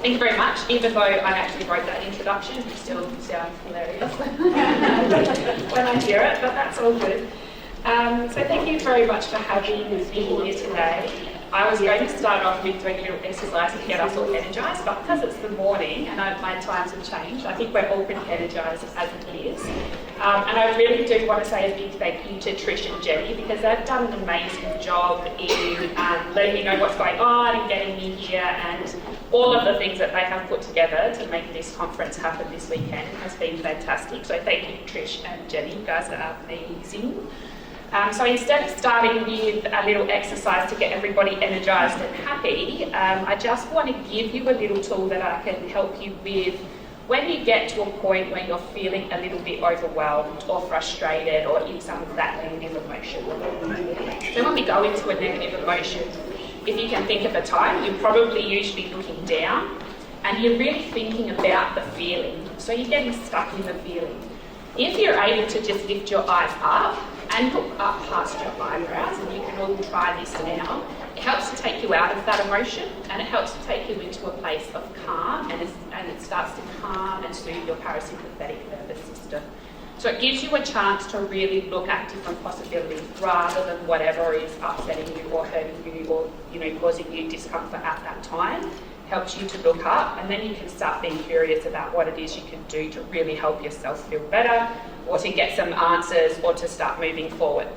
Thank you very much. Even though I actually wrote that introduction, it still sounds hilarious when I hear it, but that's all good. So thank you very much for having me here today. I was going to start off with doing a little exercise to get us all energised, but because it's the morning and my times have changed, I think we're all pretty energised as it is. And I really do want to say a big thank you to Trish and Jenny, because they've done an amazing job in letting me know what's going on and getting me here, and all of the things that they have put together to make this conference happen this weekend has been fantastic. So thank you, Trish and Jenny, you guys are amazing. So instead of starting with a little exercise to get everybody energised and happy, I just want to give you a little tool that I can help you with when you get to a point where you're feeling a little bit overwhelmed or frustrated or in some of that negative emotion. So when we go into a negative emotion, if you can think of a time, you're probably usually looking down and you're really thinking about the feeling. So you're getting stuck in the feeling. If you're able to just lift your eyes up and look up past your eyebrows, and you can all try this now, it helps to take you out of that emotion, and it helps to take you into a place of calm, and it starts to calm and soothe your parasympathetic nervous system. So it gives you a chance to really look at different possibilities rather than whatever is upsetting you or hurting you or causing you discomfort at that time. Helps you to look up, and then you can start being curious about what it is you can do to really help yourself feel better, or to get some answers, or to start moving forward.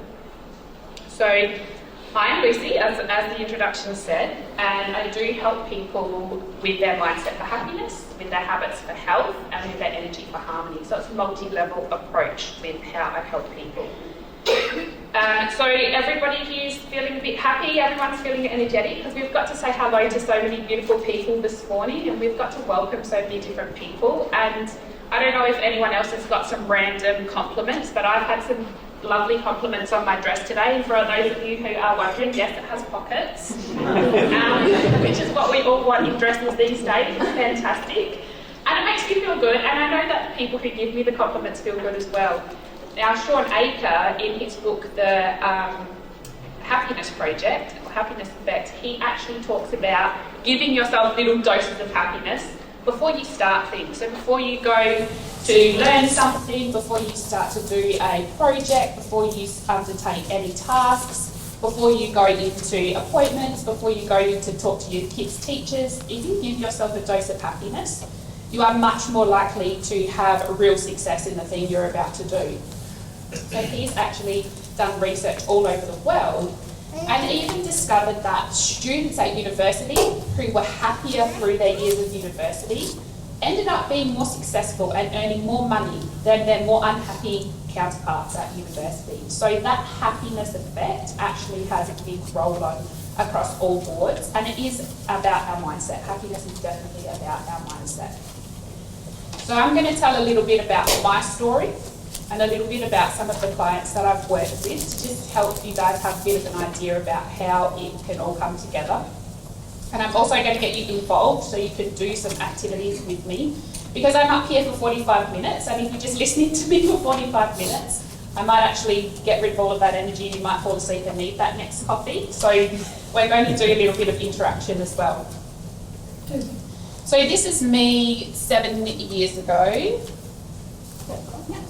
So I am Lucy, as the introduction said, and I do help people with their mindset for happiness, with their habits for health, and with their energy for harmony. So it's a multi-level approach with how I help people. So everybody who's feeling a bit happy, everyone's feeling energetic, because we've got to say hello to so many beautiful people this morning, and we've got to welcome so many different people. And I don't know if anyone else has got some random compliments, but I've had some lovely compliments on my dress today. And for those of you who are wondering, yes, it has pockets, which is what we all want in dresses these days. It's fantastic. And it makes me feel good, and I know that the people who give me the compliments feel good as well. Now, Sean Aker, in his book, The Happiness Project, or Happiness Effect, he actually talks about giving yourself little doses of happiness before you start things. So before you go to learn something, before you start to do a project, before you undertake any tasks, before you go into appointments, before you go to talk to your kids' teachers, if you give yourself a dose of happiness, you are much more likely to have a real success in the thing you're about to do. So he's actually done research all over the world and even discovered that students at university who were happier through their years of university ended up being more successful and earning more money than their more unhappy counterparts at university. So that happiness effect actually has a big role on across all boards, and it is about our mindset. Happiness is definitely about our mindset. So I'm going to tell a little bit about my story and a little bit about some of the clients that I've worked with, to just help you guys have a bit of an idea about how it can all come together. And I'm also going to get you involved so you can do some activities with me, because I'm up here for 45 minutes, and if you're just listening to me for 45 minutes, I might actually get rid of all of that energy and you might fall asleep and need that next coffee. So we're going to do a little bit of interaction as well. So this is me 7 years ago.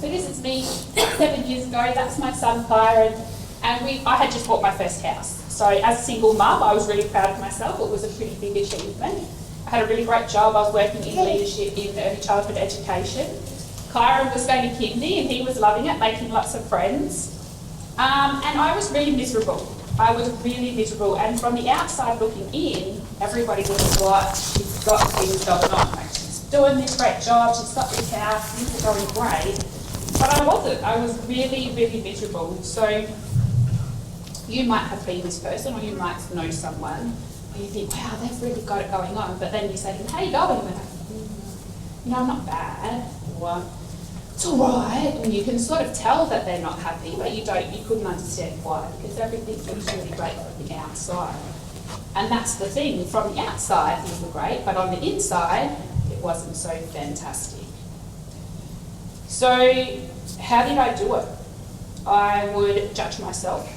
So this is me 7 years ago. That's my son Kyron, and I had just bought my first house. So as a single mum, I was really proud of myself. It was a pretty big achievement. I had a really great job. I was working in leadership in early childhood education. Kyron was going to kindy and he was loving it, making lots of friends. And I was really miserable. I was really miserable. And from the outside looking in, everybody was like, she's got things going on. Like, she's doing this great job, she's got this house, things are going great. But I wasn't. I was really, really miserable. So you might have been this person, or you might know someone where you think, wow, they've really got it going on. But then you say to them, how are you going? And they're like, I'm not bad. Or, it's all right. And you can sort of tell that they're not happy, but you couldn't understand why, because everything looks really great from the outside. And that's the thing, from the outside things were great, but on the inside it wasn't so fantastic. So how did I do it? I would judge myself.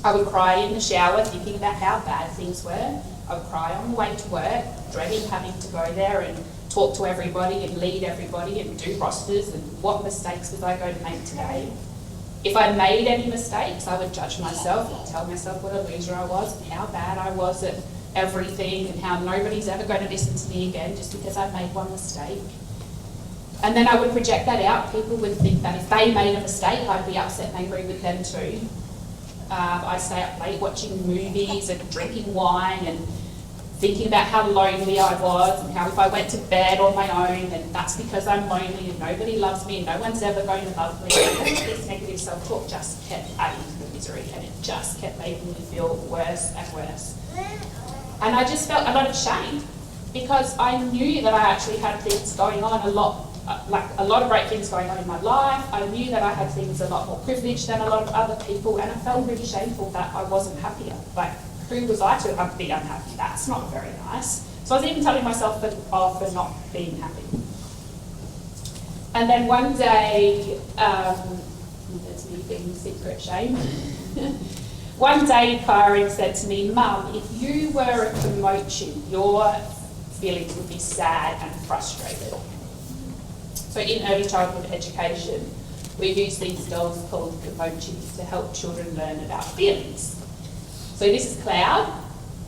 I would cry in the shower thinking about how bad things were. I would cry on the way to work, dreading having to go there and talk to everybody and lead everybody and do rosters and what mistakes was I going to make today. If I made any mistakes, I would judge myself and tell myself what a loser I was and how bad I was at everything and how nobody's ever going to listen to me again just because I made one mistake. And then I would project that out. People would think that if they made a mistake, I'd be upset and angry with them too. I stay up late watching movies and drinking wine and thinking about how lonely I was and how if I went to bed on my own, then that's because I'm lonely and nobody loves me and no one's ever going to love me. And all of this negative self-talk just kept adding to the misery and it just kept making me feel worse and worse. And I just felt a lot of shame because I knew that I actually had things going on a lot of great things going on in my life. I knew that I had things a lot more privileged than a lot of other people and I felt really shameful that I wasn't happier. Like, who was I to be unhappy? That's not very nice. So I was even telling myself off for not being happy. And then one day, that's me being secret shame. One day, Karen said to me, "Mum, if you were a promotion, your feelings would be sad and frustrated." So in early childhood education, we use these dolls called emojis to help children learn about feelings. So this is Cloud.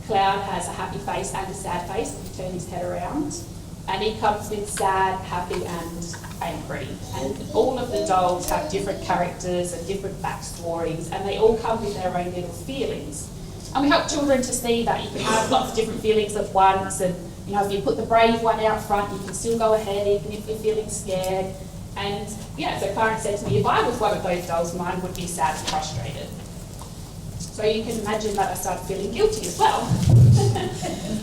Cloud has a happy face and a sad face if you turn his head around. And he comes with sad, happy and angry. And all of the dolls have different characters and different backstories and they all come with their own little feelings. And we help children to see that you can have lots of different feelings at once and you know, if you put the brave one out front, you can still go ahead even if you're feeling scared. And yeah, so Karen said to me, if I was one of those dolls, mine would be sad and frustrated. So you can imagine that I started feeling guilty as well.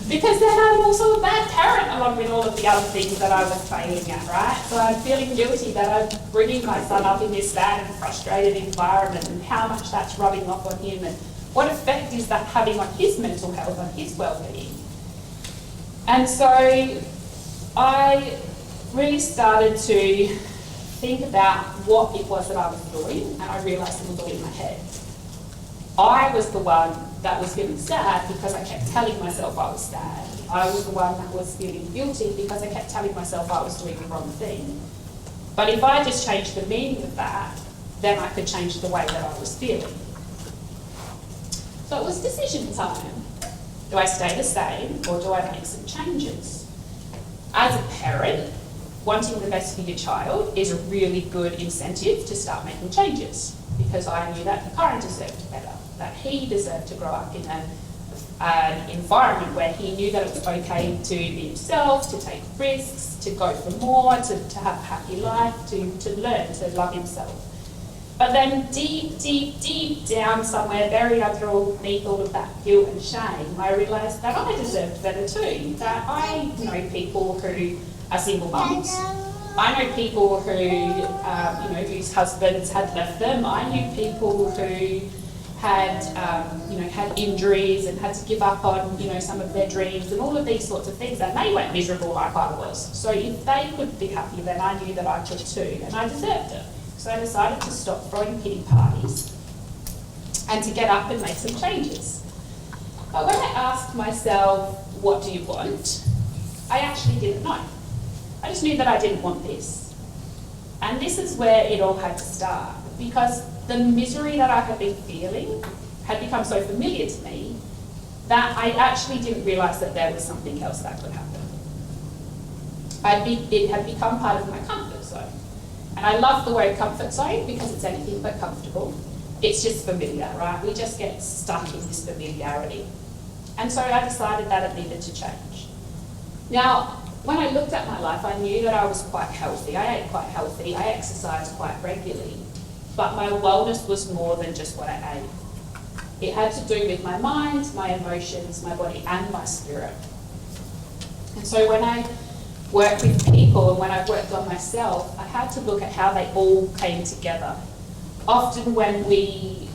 Because then I'm also a bad parent along with all of the other things that I was failing at, right? So I'm feeling guilty that I'm bringing my son up in this sad and frustrated environment and how much that's rubbing off on him and what effect is that having on his mental health, on his well-being. And so I really started to think about what it was that I was doing and I realised it was all in my head. I was the one that was feeling sad because I kept telling myself I was sad. I was the one that was feeling guilty because I kept telling myself I was doing the wrong thing. But if I just changed the meaning of that, then I could change the way that I was feeling. So it was decision time. Do I stay the same or do I make some changes? As a parent, wanting the best for your child is a really good incentive to start making changes because I knew that Karen deserved better, that he deserved to grow up in an environment where he knew that it was okay to be himself, to take risks, to go for more, to have a happy life, to learn, to love himself. But then deep down somewhere, buried underneath all of that guilt and shame, I realised that I deserved better too. That I know people who are single mums. I know people who, whose husbands had left them. I knew people who had, had injuries and had to give up on, some of their dreams and all of these sorts of things. And they weren't miserable like I was. So if they could be happy, then I knew that I could too, and I deserved it. So I decided to stop throwing pity parties and to get up and make some changes. But when I asked myself, what do you want? I actually didn't know. I just knew that I didn't want this. And this is where it all had to start, because the misery that I had been feeling had become so familiar to me that I actually didn't realise that there was something else that could happen. It had become part of my comfort zone. And I love the word comfort zone because it's anything but comfortable. It's just familiar, right? We just get stuck in this familiarity. And so I decided that it needed to change. Now, when I looked at my life, I knew that I was quite healthy. I ate quite healthy. I exercised quite regularly. But my wellness was more than just what I ate. It had to do with my mind, my emotions, my body, and my spirit. And so when I worked with people and when I worked on myself, I had to look at how they all came together. Often when we've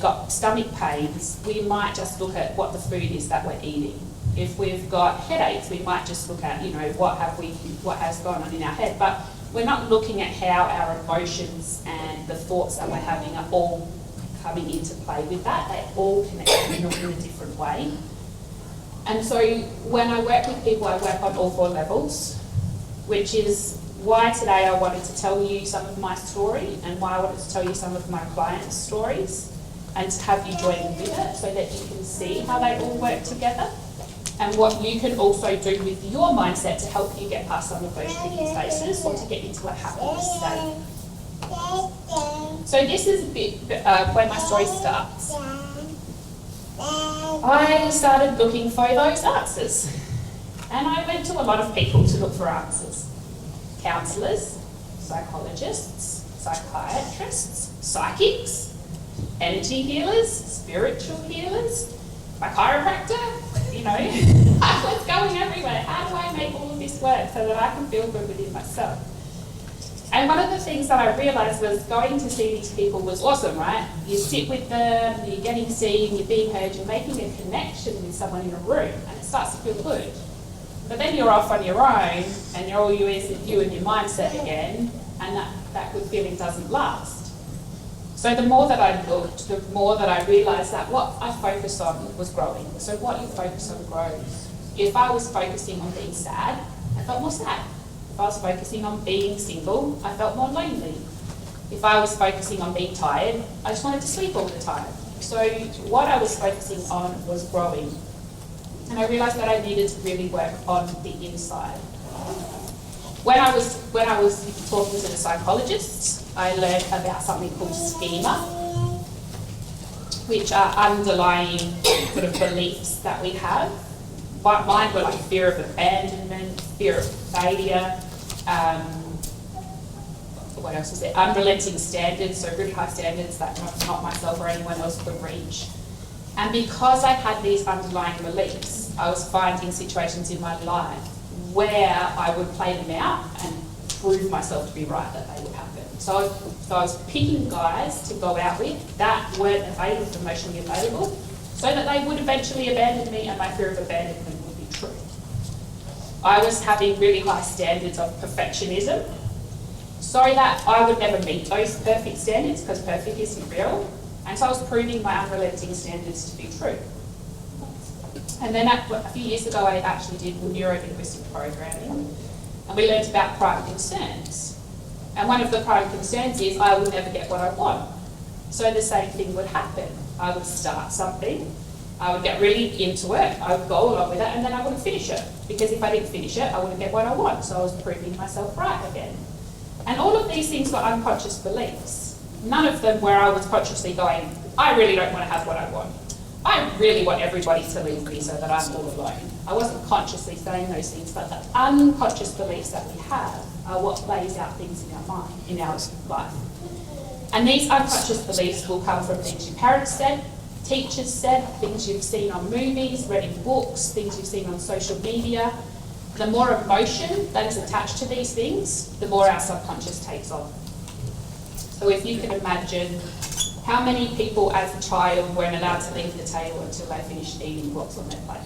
got stomach pains, we might just look at what the food is that we're eating. If we've got headaches, we might just look at, what has gone on in our head. But we're not looking at how our emotions and the thoughts that we're having are all coming into play with that. They're all connected in a different way. And so when I work with people, I work on all 4 levels, which is why today I wanted to tell you some of my story and why I wanted to tell you some of my clients' stories and to have you join with it so that you can see how they all work together and what you can also do with your mindset to help you get past some of those tricky spaces or to get into a happiness state. So this is a bit where my story starts. I started looking for those answers, and I went to a lot of people to look for answers. Counsellors, psychologists, psychiatrists, psychics, energy healers, spiritual healers, my chiropractor, you know, I was going everywhere. How do I make all of this work so that I can feel good within myself? And one of the things that I realised was going to see these people was awesome, right? You sit with them, you're getting seen, you're being heard, you're making a connection with someone in a room, and it starts to feel good. But then you're off on your own, and you're all you and your mindset again, and that good feeling doesn't last. So the more that I looked, the more that I realised that what I focused on was growing. So what you focus on grows. If I was focusing on being sad, I felt more sad. If I was focusing on being single, I felt more lonely. If I was focusing on being tired, I just wanted to sleep all the time. So what I was focusing on was growing. And I realised that I needed to really work on the inside. When I was talking to the psychologists, I learned about something called schema, which are underlying sort of beliefs that we have. Mine were like fear of abandonment, fear of failure, what else is there? Unrelenting standards, so really high standards that not myself or anyone else could reach. And because I had these underlying beliefs, I was finding situations in my life where I would play them out and prove myself to be right that they would happen. So I was picking guys to go out with that weren't emotionally available, so that they would eventually abandon me and my fear of abandonment would be true. I was having really high standards of perfectionism, so that I would never meet those perfect standards because perfect isn't real. And so I was proving my unrelenting standards to be true. And then a few years ago, I actually did neuro-linguistic programming, and we learned about prime concerns. And one of the prime concerns is I would never get what I want. So the same thing would happen. I would start something, I would get really into it, I would go along with it, and then I wouldn't finish it. Because if I didn't finish it, I wouldn't get what I want. So I was proving myself right again. And all of these things were unconscious beliefs. None of them where I was consciously going, I really don't want to have what I want. I really want everybody to leave me so that I'm all alone. I wasn't consciously saying those things, but the unconscious beliefs that we have are what plays out things in our mind, in our life. And these unconscious beliefs will come from things your parents said, teachers said, things you've seen on movies, read in books, things you've seen on social media. The more emotion that is attached to these things, the more our subconscious takes on. So if you can imagine how many people as a child weren't allowed to leave the table until they finished eating what's on their plate?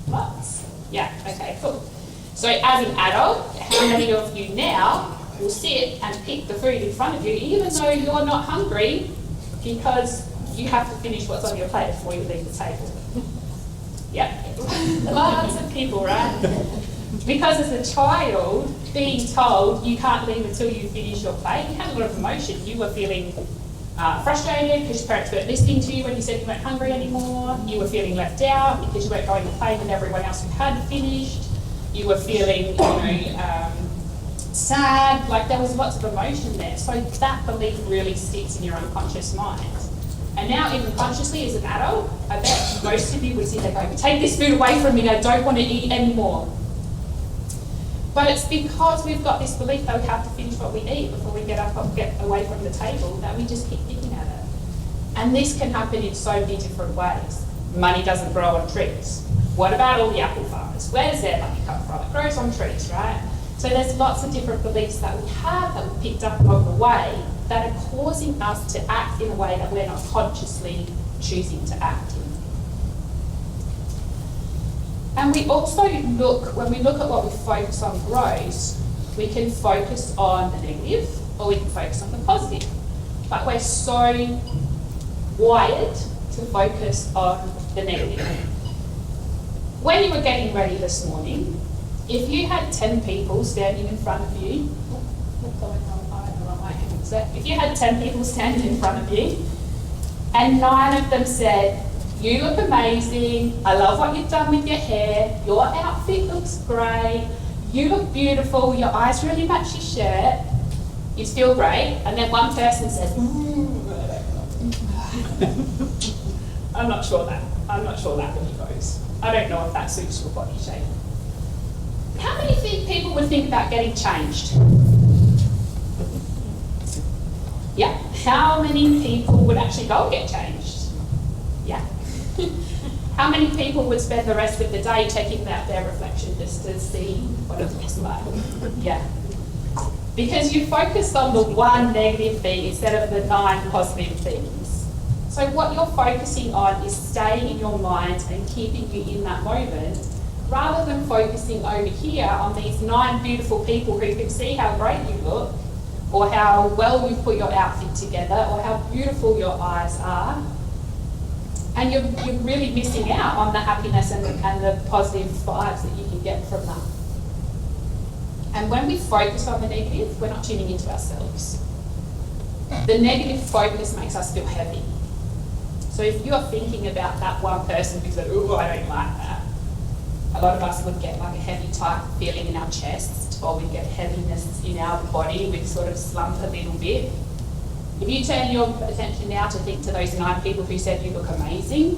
Lots. Yeah, okay, cool. So as an adult, how many of you now will sit and pick the food in front of you even though you're not hungry because you have to finish what's on your plate before you leave the table? Yep, lots of people, right? Because as a child, being told you can't leave until you finish your plate, you had a lot of emotion. You were feeling frustrated because your parents weren't listening to you when you said you weren't hungry anymore. You were feeling left out because you weren't going to play with everyone else who had finished. You were feeling, sad. Like there was lots of emotion there. So that belief really sticks in your unconscious mind. And now, even consciously as an adult, I bet most of you would sit there going, take this food away from me, I don't want to eat anymore. But it's because we've got this belief that we have to finish what we eat before we get up and get away from the table that we just keep picking at it. And this can happen in so many different ways. Money doesn't grow on trees. What about all the apple farmers? Where does their money come from? It grows on trees, right? So there's lots of different beliefs that we have that we picked up along the way that are causing us to act in a way that we're not consciously choosing to act in. And we also when we look at what we focus on grows, we can focus on the negative or we can focus on the positive. But we're so wired to focus on the negative. when you were getting ready this morning, if you had 10 people standing in front of you, if you had 10 people standing in front of you, and 9 of them said, "You look amazing, I love what you've done with your hair, your outfit looks great, you look beautiful, your eyes really match your shirt," you'd feel great. And then one person says, I'm not sure that really goes. I don't know if that suits your body shape. How many people would think about getting changed? Yeah. How many people would actually go and get changed? Yeah. How many people would spend the rest of the day checking out their reflection just to see what it looks like? Yeah. Because you focused on the one negative thing instead of the 9 positive things. So what you're focusing on is staying in your mind and keeping you in that moment, rather than focusing over here on these 9 beautiful people who can see how great you look, or how well you've put your outfit together, or how beautiful your eyes are. And you're really missing out on the happiness and the positive vibes that you can get from that. And when we focus on the negative, we're not tuning into ourselves. The negative focus makes us feel heavy. So if you're thinking about that one person who said, "Oh, I don't like that," a lot of us would get like a heavy tight feeling in our chest, or we'd get heaviness in our body, we'd sort of slump a little bit. If you turn your attention now to think to those 9 people who said you look amazing,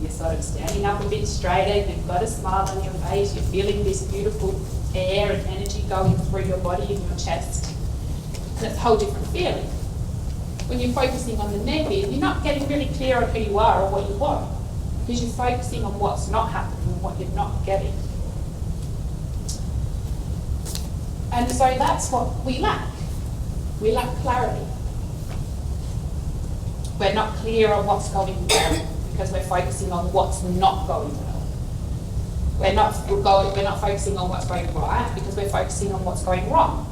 you're sort of standing up a bit straighter, you've got a smile on your face, you're feeling this beautiful air and energy going through your body and your chest, and it's a whole different feeling. When you're focusing on the negative, you're not getting really clear on who you are or what you want, because you're focusing on what's not happening and what you're not getting. And so that's what we lack. We lack clarity. We're not clear on what's going well because we're focusing on what's not going well. We're not focusing on what's going right because we're focusing on what's going wrong.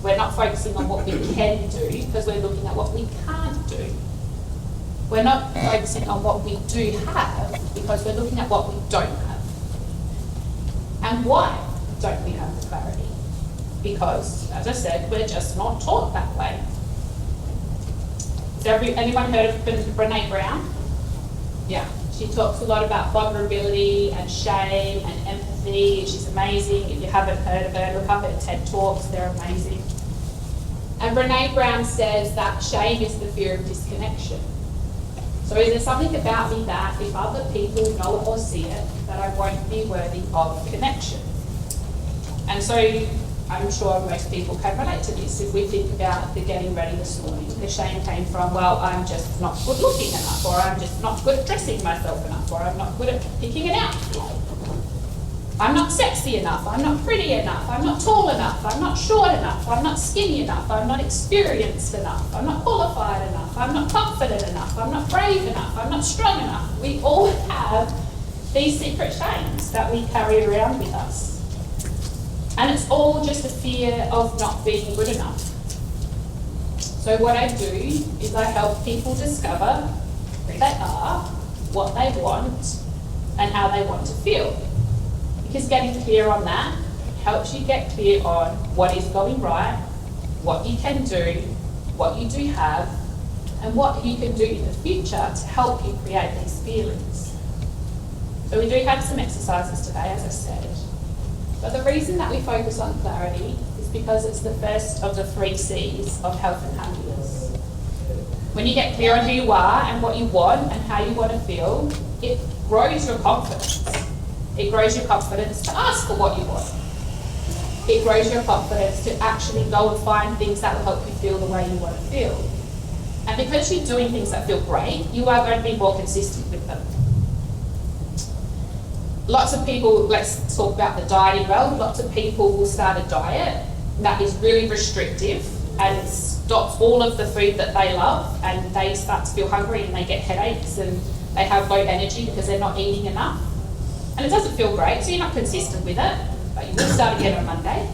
We're not focusing on what we can do because we're looking at what we can't do. We're not focusing on what we do have because we're looking at what we don't have. And why don't we have the clarity? Because, as I said, we're just not taught that way. Has anyone heard of Brené Brown? Yeah. She talks a lot about vulnerability and shame and empathy. She's amazing. If you haven't heard of her, look up her TED Talks. They're amazing. And Brené Brown says that shame is the fear of disconnection. So is there something about me that if other people know it or see it, that I won't be worthy of connection? And so I'm sure most people can relate to this. If we think about the getting ready this morning, the shame came from, well, I'm just not good looking enough, or I'm just not good at dressing myself enough, or I'm not good at picking an outfit. I'm not sexy enough, I'm not pretty enough, I'm not tall enough, I'm not short enough, I'm not skinny enough, I'm not experienced enough, I'm not qualified enough, I'm not confident enough, I'm not brave enough, I'm not strong enough. We all have these secret shames that we carry around with us. And it's all just a fear of not being good enough. So what I do is I help people discover who they are, what they want, and how they want to feel. Because getting clear on that helps you get clear on what is going right, what you can do, what you do have, and what you can do in the future to help you create these feelings. So we do have some exercises today, as I said. But the reason that we focus on clarity is because it's the first of the 3 C's of health and happiness. When you get clear on who you are and what you want and how you want to feel, it grows your confidence. It grows your confidence to ask for what you want. It grows your confidence to actually go and find things that will help you feel the way you want to feel. And because you're doing things that feel great, you are going to be more consistent with them. Lots of people, let's talk about the dieting realm, lots of people will start a diet that is really restrictive and stops all of the food that they love, and they start to feel hungry and they get headaches and they have low energy because they're not eating enough. And it doesn't feel great, so you're not consistent with it, but you will start again on Monday.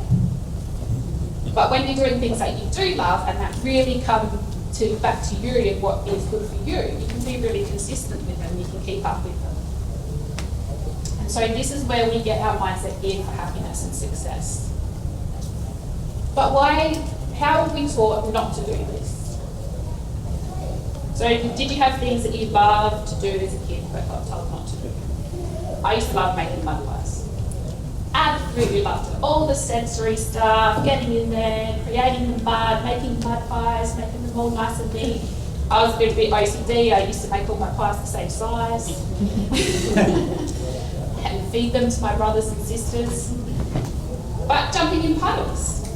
But when you're doing things that you do love and that really come back to you and what is good for you, you can be really consistent with them, you can keep up with them. So this is where we get our mindset geared for happiness and success. But why, how are we taught not to do this? So did you have things that you loved to do as a kid but got told not to do? I used to love making mud pies. Absolutely loved it. All the sensory stuff, getting in there, creating the mud, making mud pies, making them all nice and neat. I was a little bit OCD. I used to make all my pies the same size and feed them to my brothers and sisters. But jumping in puddles.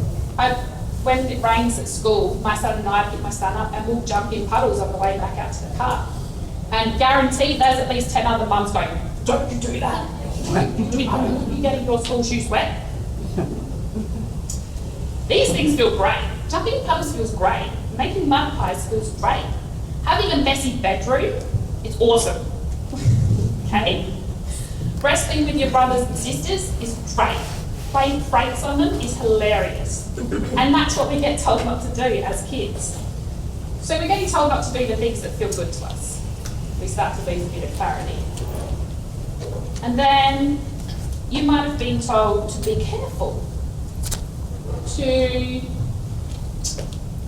When it rains at school, my son and I pick my son up and we'll jump in puddles on the way back out to the car. And guaranteed there's at least 10 other mums going, don't you do that? You're getting your school shoes wet. These things feel great. Jumping in puddles feels great. Making mud pies feels great. Having a messy bedroom is awesome. Okay? Wrestling with your brothers and sisters is great. Playing pranks on them is hilarious. And that's what we get told not to do as kids. So we're getting told not to do the things that feel good to us. We start to lose a bit of clarity. And then you might have been told to be careful. To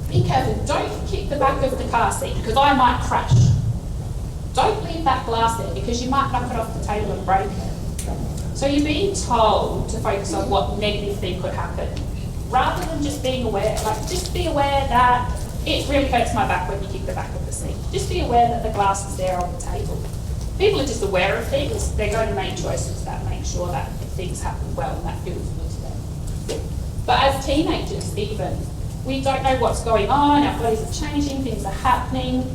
be careful, don't kick the back of the car seat because I might crash. Don't leave that glass there because you might knock it off the table and break it. So you're being told to focus on what negative thing could happen rather than just being aware. Like, just be aware that it really hurts my back when you kick the back of the seat. Just be aware that the glass is there on the table. People are just aware of things. They're going to make choices that make sure that things happen well and that feels good to them. But as teenagers even, we don't know what's going on, our bodies are changing, things are happening,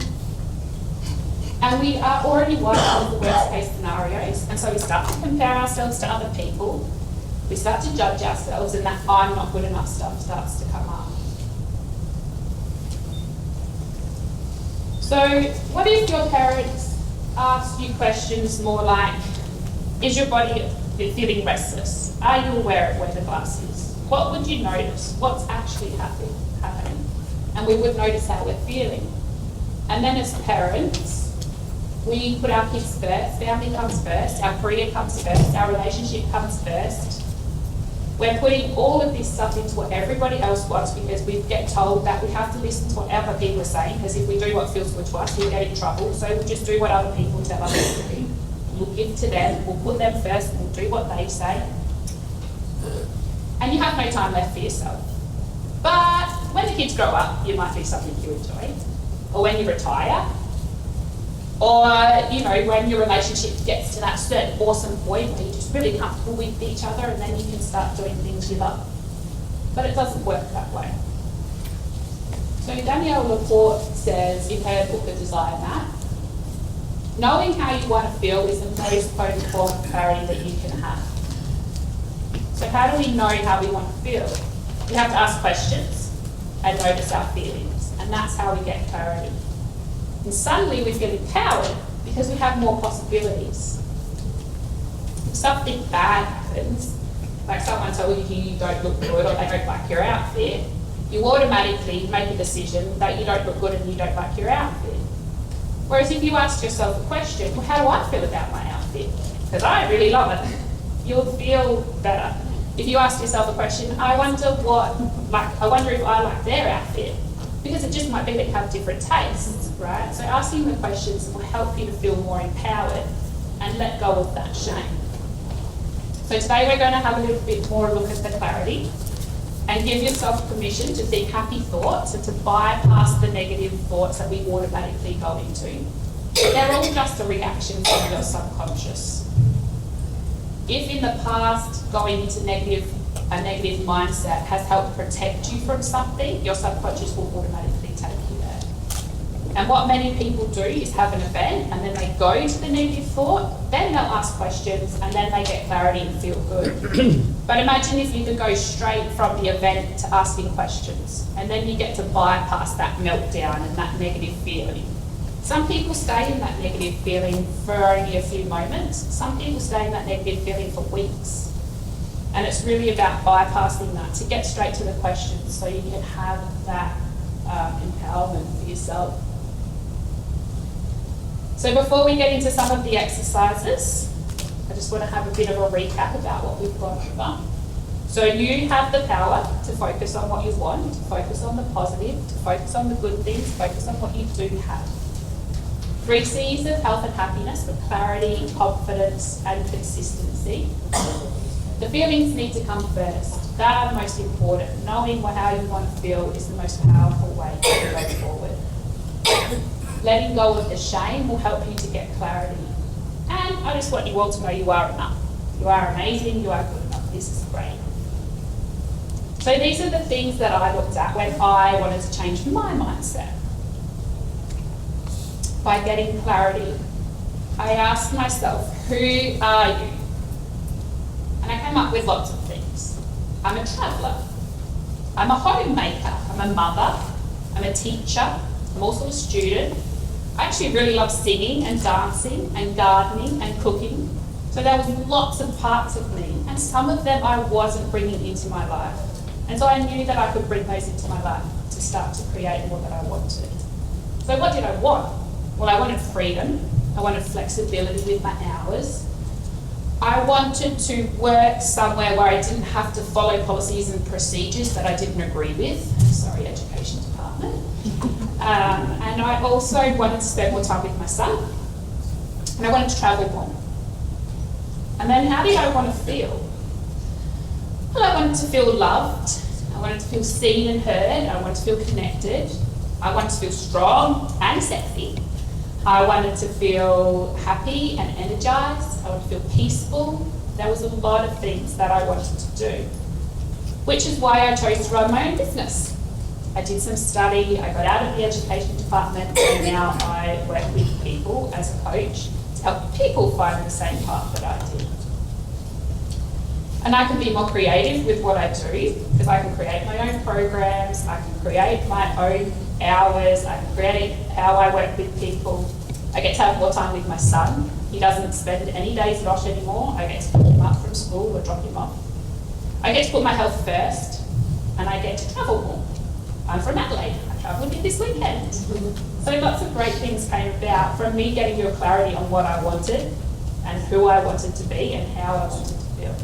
and we are already wired for the worst case scenarios, and so we start to compare ourselves to other people, we start to judge ourselves, and that I'm not good enough stuff starts to come up. So what if your parents asked you questions more like, is your body feeling restless? Are you aware of where the glass is? What would you notice? What's actually happening? And we would notice how we're feeling. And then as parents, we put our kids first, family comes first, our career comes first, our relationship comes first. We're putting all of this stuff into what everybody else wants because we get told that we have to listen to what other people are saying, because if we do what feels good to us, we'll get in trouble. So we'll just do what other people tell us to do. We'll give to them, we'll put them first, and we'll do what they say. And you have no time left for yourself. But when the kids grow up, you might do something you enjoy. Or when you retire. Or, you know, when your relationship gets to that certain awesome point where you're just really comfortable with each other and then you can start doing things you love. But it doesn't work that way. So Danielle Laporte says in her book, The Desire Map, knowing how you want to feel is the most potent form of clarity that you can have. So how do we know how we want to feel? We have to ask questions and notice our feelings, and that's how we get clarity. And suddenly we feel empowered because we have more possibilities. If something bad happens, like someone told you don't look good or they don't like your outfit, you automatically make a decision that you don't look good and you don't like your outfit. Whereas if you ask yourself a question, well, how do I feel about my outfit? Because I really love it. You'll feel better. If you ask yourself a question, I wonder if I like their outfit. Because it just might be that you have different tastes, right? So asking the questions will help you to feel more empowered and let go of that shame. So today we're going to have a little bit more look at the clarity and give yourself permission to think happy thoughts and to bypass the negative thoughts that we automatically go into. They're all just a reaction from your subconscious. If in the past going into a negative mindset has helped protect you from something, your subconscious will automatically take you there. And what many people do is have an event and then they go to the negative thought, then they'll ask questions and then they get clarity and feel good. But imagine if you could go straight from the event to asking questions and then you get to bypass that meltdown and that negative feeling. Some people stay in that negative feeling for only a few moments. Some people stay in that negative feeling for weeks. And it's really about bypassing that to get straight to the questions so you can have that empowerment for yourself. So before we get into some of the exercises, I just want to have a bit of a recap about what we've gone over. So you have the power to focus on what you want, to focus on the positive, to focus on the good things, focus on what you do have. 3 C's of health and happiness with clarity, confidence and consistency. The feelings need to come first. They are the most important. Knowing how you want to feel is the most powerful way to go forward. Letting go of the shame will help you to get clarity. And I just want you all to know you are enough. You are amazing, you are good enough. This is great. So these are the things that I looked at when I wanted to change my mindset. By getting clarity, I asked myself, who are you? And I came up with lots of things. I'm a traveller. I'm a homemaker. I'm a mother. I'm a teacher. I'm also a student. I actually really love singing and dancing and gardening and cooking. So there was lots of parts of me, and some of them I wasn't bringing into my life. And so I knew that I could bring those into my life to start to create more that I wanted. So what did I want? Well, I wanted freedom. I wanted flexibility with my hours. I wanted to work somewhere where I didn't have to follow policies and procedures that I didn't agree with. Sorry, Education Department. And I also wanted to spend more time with my son. And I wanted to travel more. And then how did I want to feel? Well, I wanted to feel loved. I wanted to feel seen and heard. I wanted to feel connected. I wanted to feel strong and sexy. I wanted to feel happy and energised. I wanted to feel peaceful. There was a lot of things that I wanted to do, which is why I chose to run my own business. I did some study, I got out of the Education Department, and now I work with people as a coach to help people find the same path that I did. And I can be more creative with what I do, because I can create my own programs, I can create my own hours, I can create how I work with people. I get to have more time with my son. He doesn't spend any days at Osh anymore. I get to pick him up from school or drop him off. I get to put my health first, and I get to travel more. I'm from Adelaide. I travelled in this weekend. So lots of great things came about from me getting real clarity on what I wanted and who I wanted to be and how I wanted to feel.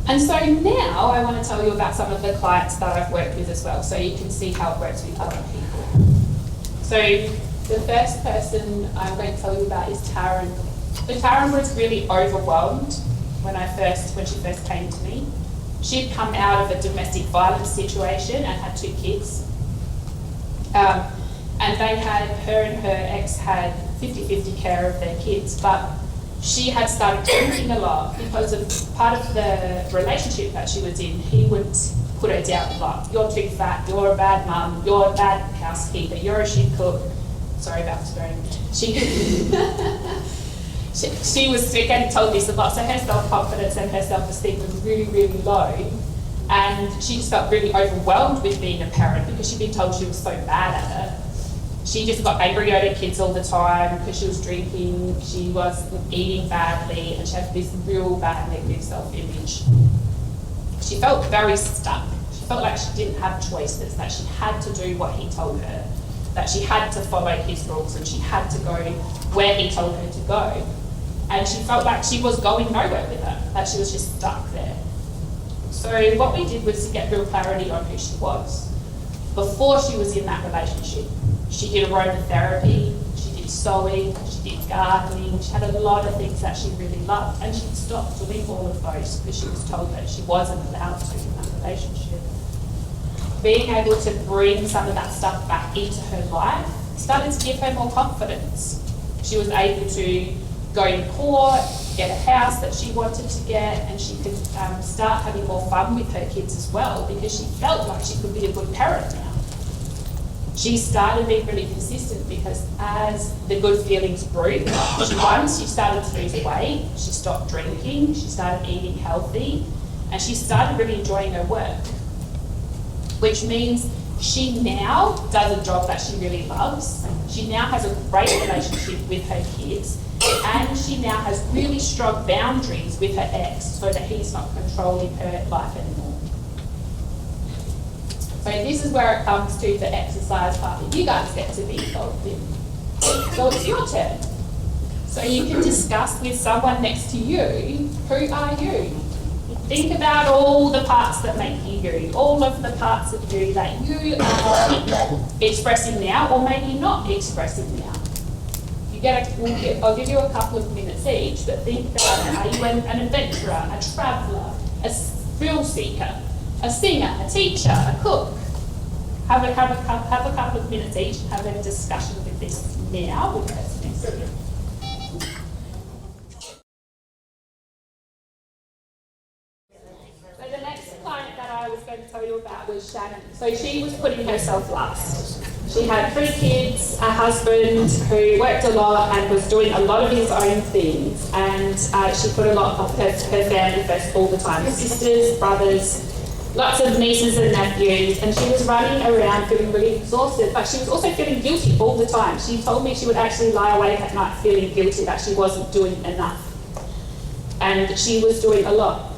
And so now I want to tell you about some of the clients that I've worked with as well, so you can see how it works with other people. So the first person I'm going to tell you about is Taryn. So Taryn was really overwhelmed when she first came to me. She'd come out of a domestic violence situation and had 2 kids. And her and her ex had 50-50 care of their kids, but she had started drinking a lot because of part of the relationship that she was in. He would put her down a lot. You're too fat, you're a bad mum, you're a bad housekeeper, you're a shit cook. Sorry about swearing. She was getting told this a lot, so her self-confidence and her self-esteem was really, really low. And she just felt really overwhelmed with being a parent because she'd been told she was so bad at it. She just got angry at her kids all the time because she was drinking, she was eating badly, and she had this real bad negative self-image. She felt very stuck. She felt like she didn't have choices, that she had to do what he told her, that she had to follow his rules and she had to go where he told her to go. And she felt like she was going nowhere with it, that she was just stuck there. So what we did was to get real clarity on who she was. Before she was in that relationship, she did aromatherapy, she did sewing, she did gardening, she had a lot of things that she really loved, and she stopped doing all of those because she was told that she wasn't allowed to in that relationship. Being able to bring some of that stuff back into her life started to give her more confidence. She was able to go to court, get a house that she wanted to get, and she could start having more fun with her kids as well because she felt like she could be a good parent now. She started being really consistent because as the good feelings grew, she started to lose weight, she stopped drinking, she started eating healthy, and she started really enjoying her work, which means she now does a job that she really loves. She now has a great relationship with her kids, and she now has really strong boundaries with her ex so that he's not controlling her life anymore. So this is where it comes to the exercise part that you guys get to be involved in. So it's your turn. So you can discuss with someone next to you, who are you? Think about all the parts that make you you, all of the parts of you that you are expressing now, or maybe not expressing now. I'll give you a couple of minutes each, but think about it. Are you an adventurer, a traveller, a thrill seeker, a singer, a teacher, a cook? Have a couple of minutes each and have a discussion with this now with the person next to you. So the next client that I was going to tell you about was Shannon. So she was putting herself last. She had 3 kids, a husband who worked a lot and was doing a lot of his own things, and she put a lot of her family first all the time. Sisters, brothers, lots of nieces and nephews, and she was running around feeling really exhausted, but she was also feeling guilty all the time. She told me she would actually lie awake at night feeling guilty that she wasn't doing enough. And she was doing a lot.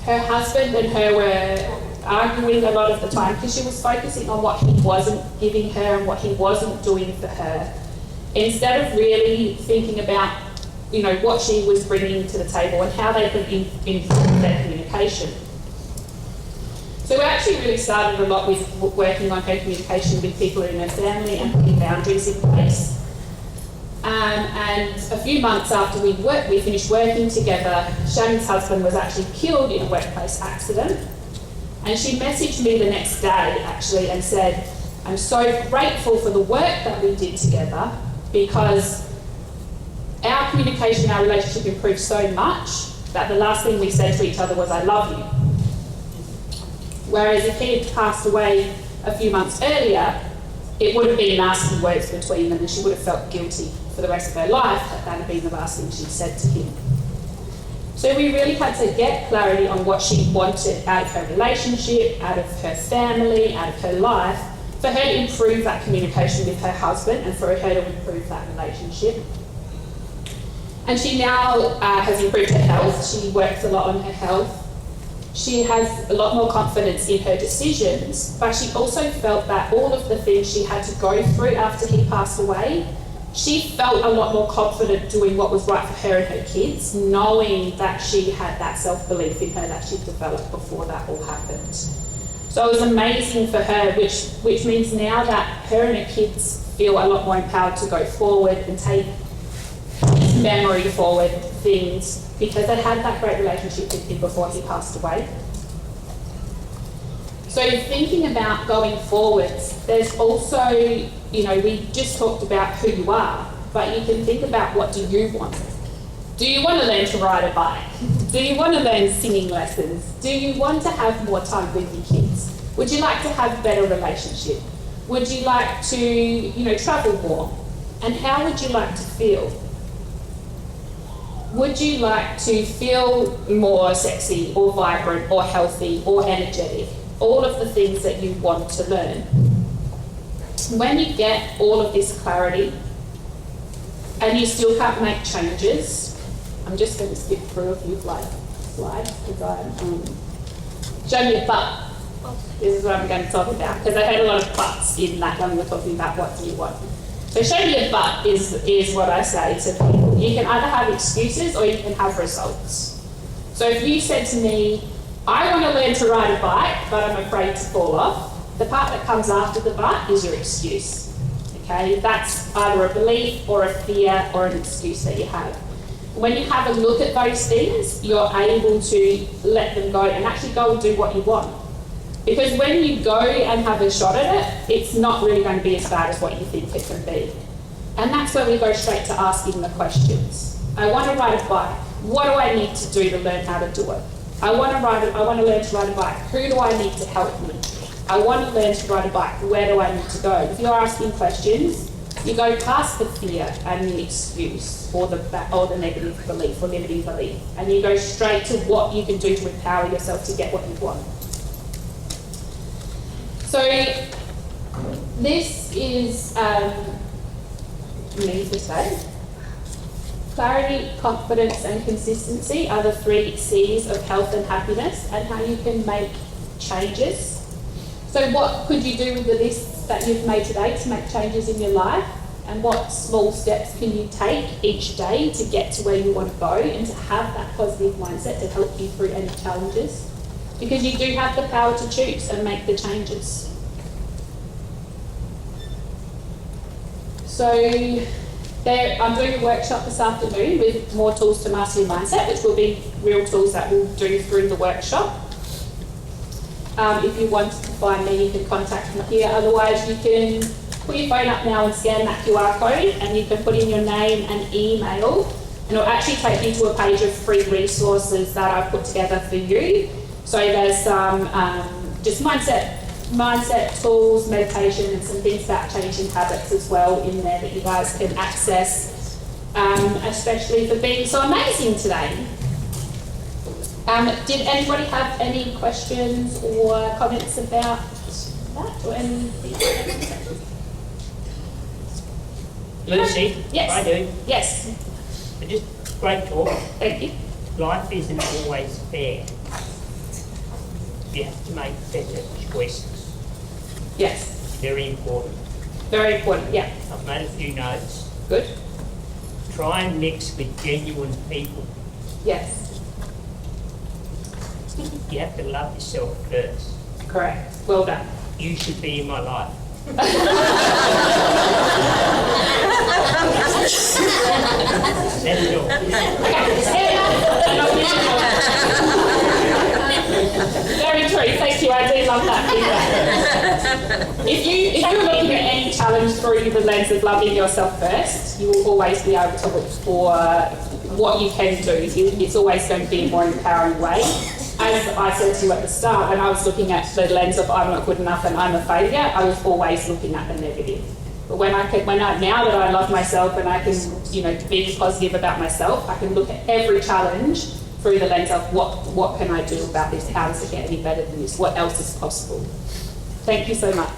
Her husband and her were arguing a lot of the time because she was focusing on what he wasn't giving her and what he wasn't doing for her, instead of really thinking about, what she was bringing to the table and how they could improve their communication. So we actually really started a lot with working on her communication with people in her family and putting boundaries in place. And a few months after we finished working together, Shannon's husband was actually killed in a workplace accident. And she messaged me the next day actually and said, I'm so grateful for the work that we did together because our communication, our relationship improved so much that the last thing we said to each other was, I love you. Whereas if he had passed away a few months earlier, it would have been nasty words between them and she would have felt guilty for the rest of her life that that had been the last thing she'd said to him. So we really had to get clarity on what she wanted out of her relationship, out of her family, out of her life, for her to improve that communication with her husband and for her to improve that relationship. And she now has improved her health. She works a lot on her health. She has a lot more confidence in her decisions, but she also felt that all of the things she had to go through after he passed away, she felt a lot more confident doing what was right for her and her kids, knowing that she had that self-belief in her that she'd developed before that all happened. So it was amazing for her, which means now that her and her kids feel a lot more empowered to go forward and take memory forward things because they had that great relationship with him before he passed away. So thinking about going forwards, there's also, we just talked about who you are, but you can think about what do you want. Do you want to learn to ride a bike? Do you want to learn singing lessons? Do you want to have more time with your kids? Would you like to have a better relationship? Would you like to, travel more? And how would you like to feel? Would you like to feel more sexy or vibrant or healthy or energetic? All of the things that you want to learn. When you get all of this clarity and you still can't make changes, I'm just going to skip through a few slides because I'm showing you butt. This is what I'm going to talk about because I heard a lot of butts in that when we're talking about what do you want. So show me a butt is what I say to people. You can either have excuses or you can have results. So if you said to me, I want to learn to ride a bike, but I'm afraid to fall off, the part that comes after the butt is your excuse. Okay, that's either a belief or a fear or an excuse that you have. When you have a look at those things, you're able to let them go and actually go and do what you want. Because when you go and have a shot at it, it's not really going to be as bad as what you think it can be. And that's where we go straight to asking the questions. I want to ride a bike. What do I need to do to learn how to do it? I want to learn to ride a bike. Who do I need to help me? I want to learn to ride a bike. Where do I need to go? If you're asking questions, you go past the fear and the excuse or the negative belief or limiting belief, and you go straight to what you can do to empower yourself to get what you want. So this is me to say. Clarity, confidence and consistency are the 3 C's of health and happiness and how you can make changes. So what could you do with the list that you've made today to make changes in your life? and what small steps can you take each day to get to where you want to go and to have that positive mindset to help you through any challenges. Because you do have the power to choose and make the changes. So I'm doing a workshop this afternoon with more tools to master your mindset, which will be real tools that we'll do through the workshop. If you want to find me, you can contact me here. Otherwise, you can put your phone up now and scan that QR code, and you can put in your name and email, and it'll actually take you to a page of free resources that I've put together for you. So there's some just mindset tools, meditation, and some things about changing habits as well in there that you guys can access, especially for being so amazing today. Did anybody have any questions or comments about that or anything? Lucy, Yes. I do. Yes. Just great talk. Thank you. Life isn't always fair. You have to make better choices. Yes. Very important. Very important. Yeah. I've made a few notes. Good. Try and mix with genuine people. Yes. You have to love yourself first. Correct. Well done. You should be in my life. That's all. Very true. Thank you. I do love that feedback. If you're looking at any challenge through the lens of loving yourself first, you will always be able to look for what you can do. It's always going to be a more empowering way. As I said to you at the start, when I was looking at the lens of I'm not good enough and I'm a failure, I was always looking at the negative. But now that I love myself and I can, be positive about myself, I can look at every challenge through the lens of what can I do about this? How does it get any better than this? What else is possible? Thank you so much.